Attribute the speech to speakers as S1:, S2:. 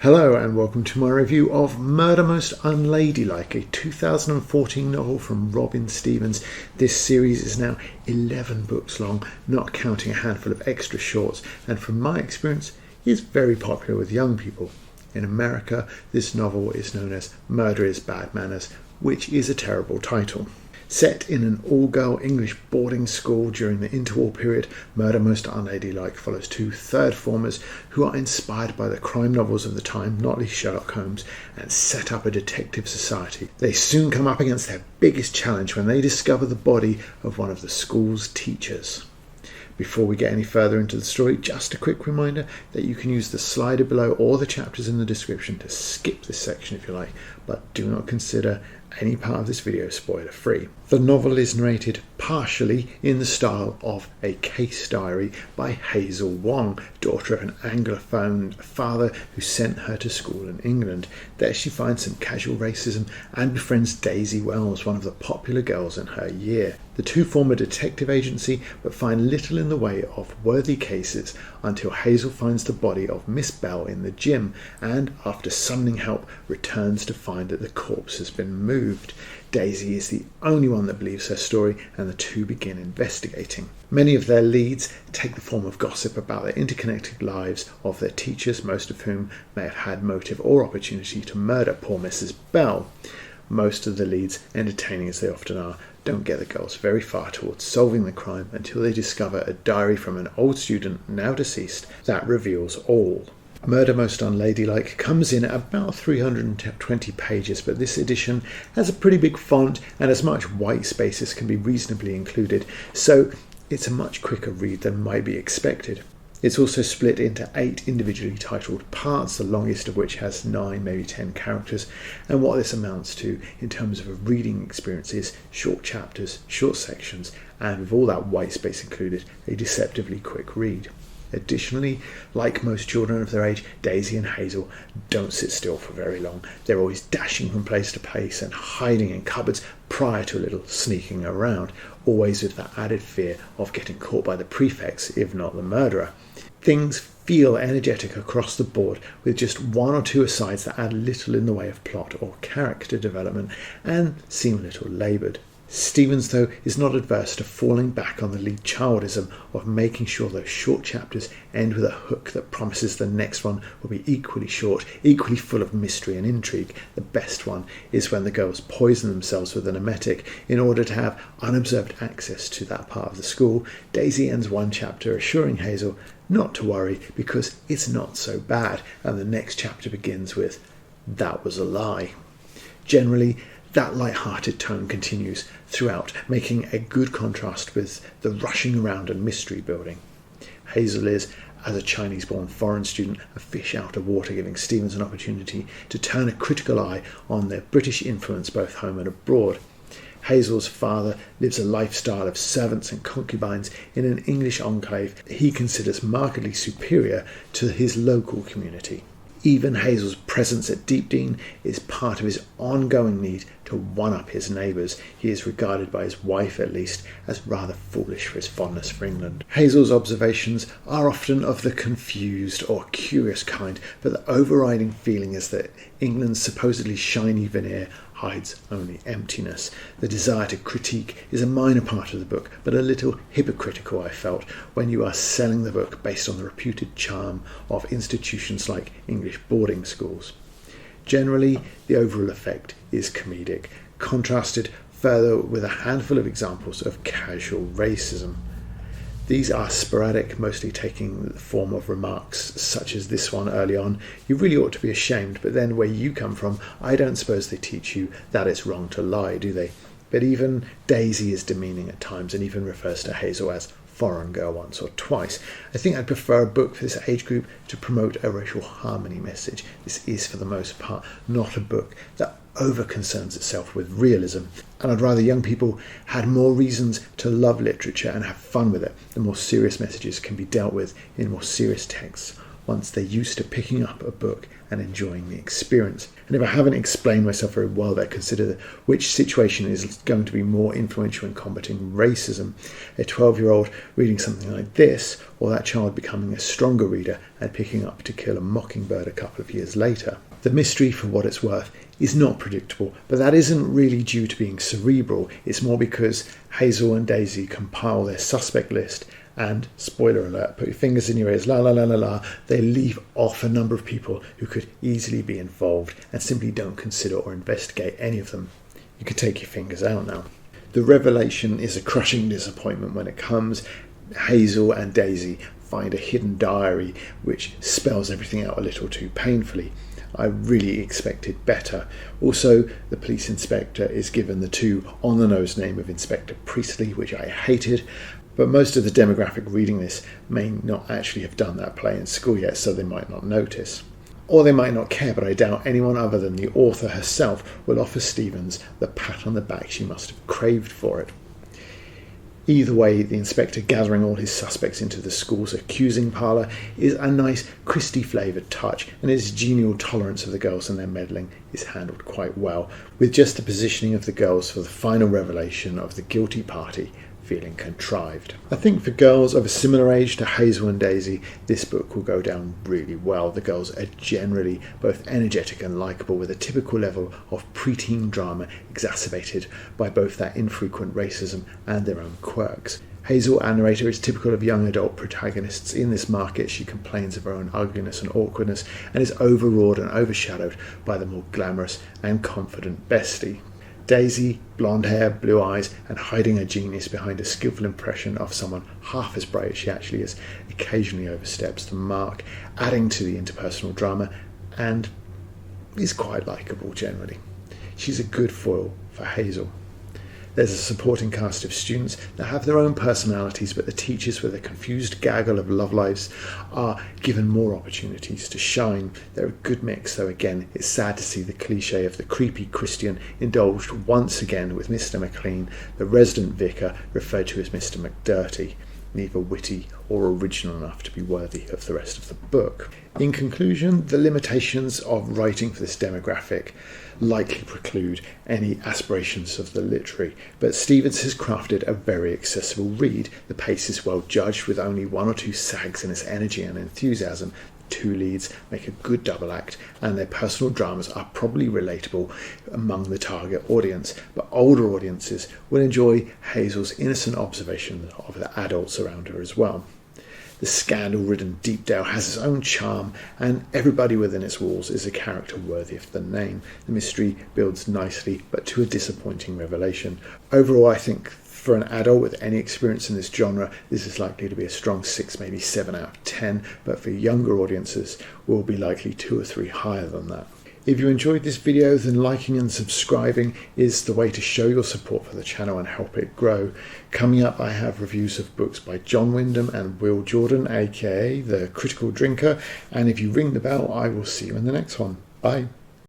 S1: Hello and welcome to my review of Murder Most Unladylike, a 2014 novel from Robin Stephens. This series is now 11 books long, not counting a handful of extra shorts, and from my experience is very popular with young people. In America, this novel is known as Murder is Bad Manners, which is a terrible title. Set in an all-girl English boarding school during the interwar period, Murder Most Unladylike follows two third-formers who are inspired by the crime novels of the time, not least Sherlock Holmes, and set up a detective society. They soon come up against their biggest challenge when they discover the body of one of the school's teachers. Before we get any further into the story, just a quick reminder that you can use the slider below or the chapters in the description to skip this section if you like, but do not consider any part of this video spoiler free. The novel is narrated partially in the style of a case diary by Hazel Wong, daughter of an Anglophone father who sent her to school in England. There she finds some casual racism and befriends Daisy Wells, one of the popular girls in her year. The two form a detective agency but find little in the way of worthy cases until Hazel finds the body of Miss Bell in the gym and, after summoning help, returns to find that the corpse has been moved. Daisy is the only one that believes her story, and the two begin investigating. Many of their leads take the form of gossip about the interconnected lives of their teachers, most of whom may have had motive or opportunity to murder poor Mrs. Bell. Most of the leads, entertaining as they often are, don't get the girls very far towards solving the crime until they discover a diary from an old student, now deceased, that reveals all. Murder Most Unladylike comes in at about 320 pages, but this edition has a pretty big font and as much white space as can be reasonably included, so it's a much quicker read than might be expected. It's also split into 8 individually titled parts, the longest of which has 9, maybe 10 characters, and what this amounts to in terms of a reading experience is short chapters, short sections, and with all that white space included, a deceptively quick read. Additionally, like most children of their age, Daisy and Hazel don't sit still for very long. They're always dashing from place to place and hiding in cupboards prior to a little sneaking around, always with that added fear of getting caught by the prefects, if not the murderer. Things feel energetic across the board, with just one or two asides that add little in the way of plot or character development and seem a little laboured. Stephens, though, is not adverse to falling back on the lead childism of making sure those short chapters end with a hook that promises the next one will be equally short, equally full of mystery and intrigue. The best one is when the girls poison themselves with an emetic in order to have unobserved access to that part of the school. Daisy ends one chapter assuring Hazel not to worry because it's not so bad, and the next chapter begins with, "That was a lie." Generally, that light-hearted tone continues throughout, making a good contrast with the rushing around and mystery building. Hazel is, as a Chinese-born foreign student, a fish out of water, giving Stephens an opportunity to turn a critical eye on their British influence both home and abroad. Hazel's father lives a lifestyle of servants and concubines in an English enclave he considers markedly superior to his local community. Even Hazel's presence at Deepdean is part of his ongoing need to one-up his neighbours. He is regarded by his wife, at least, as rather foolish for his fondness for England. Hazel's observations are often of the confused or curious kind, but the overriding feeling is that England's supposedly shiny veneer hides only emptiness. The desire to critique is a minor part of the book, but a little hypocritical, I felt, when you are selling the book based on the reputed charm of institutions like English boarding schools. Generally, the overall effect is comedic, contrasted further with a handful of examples of casual racism. These are sporadic, mostly taking the form of remarks such as this one early on, "You really ought to be ashamed, but then where you come from, I don't suppose they teach you that it's wrong to lie, do they?" But even Daisy is demeaning at times and even refers to Hazel as foreign girl once or twice. I think I'd prefer a book for this age group to promote a racial harmony message. This is, for the most part, not a book that over-concerns itself with realism, and I'd rather young people had more reasons to love literature and have fun with it. The more serious messages can be dealt with in more serious texts once they're used to picking up a book and enjoying the experience. And if I haven't explained myself very well there, consider which situation is going to be more influential in combating racism. A 12-year-old reading something like this, or that child becoming a stronger reader and picking up To Kill a Mockingbird a couple of years later. The mystery, for what it's worth, is not predictable, but that isn't really due to being cerebral. It's more because Hazel and Daisy compile their suspect list and, spoiler alert, put your fingers in your ears, la la la la la, they leave off a number of people who could easily be involved and simply don't consider or investigate any of them. You can take your fingers out now. The revelation is a crushing disappointment when it comes. Hazel and Daisy find a hidden diary which spells everything out a little too painfully. I really expected better. Also, the police inspector is given the too on-the-nose name of Inspector Priestley, which I hated. But most of the demographic reading this may not actually have done that play in school yet, so they might not notice. Or they might not care, but I doubt anyone other than the author herself will offer Stevens the pat on the back she must have craved for it. Either way, the inspector gathering all his suspects into the school's accusing parlour is a nice Christie-flavoured touch, and his genial tolerance of the girls and their meddling is handled quite well, with just the positioning of the girls for the final revelation of the guilty party feeling contrived. I think for girls of a similar age to Hazel and Daisy, this book will go down really well. The girls are generally both energetic and likeable, with a typical level of preteen drama exacerbated by both that infrequent racism and their own quirks. Hazel, our narrator, is typical of young adult protagonists in this market. She complains of her own ugliness and awkwardness and is overawed and overshadowed by the more glamorous and confident Bestie. Daisy, blonde hair, blue eyes, and hiding her genius behind a skillful impression of someone half as bright as she actually is, occasionally oversteps the mark, adding to the interpersonal drama, and is quite likeable generally. She's a good foil for Hazel. There's a supporting cast of students that have their own personalities, but the teachers, with a confused gaggle of love lives, are given more opportunities to shine. They're a good mix, though again, it's sad to see the cliche of the creepy Christian indulged once again with Mr. McLean, the resident vicar referred to as Mr. McDirty, neither witty or original enough to be worthy of the rest of the book. In conclusion, the limitations of writing for this demographic likely preclude any aspirations of the literary, but Stevens has crafted a very accessible read. The pace is well judged, with only one or two sags in its energy and enthusiasm. The two leads make a good double act, and their personal dramas are probably relatable among the target audience, but older audiences will enjoy Hazel's innocent observation of the adults around her as well. The scandal-ridden Deepdale has its own charm, and everybody within its walls is a character worthy of the name. The mystery builds nicely, but to a disappointing revelation. Overall, I think for an adult with any experience in this genre, this is likely to be a strong 6, maybe 7 out of 10, but for younger audiences, will be likely 2 or 3 higher than that. If you enjoyed this video, then liking and subscribing is the way to show your support for the channel and help it grow. Coming up, I have reviews of books by John Wyndham and Will Jordan, aka The Critical Drinker, and if you ring the bell, I will see you in the next one. Bye.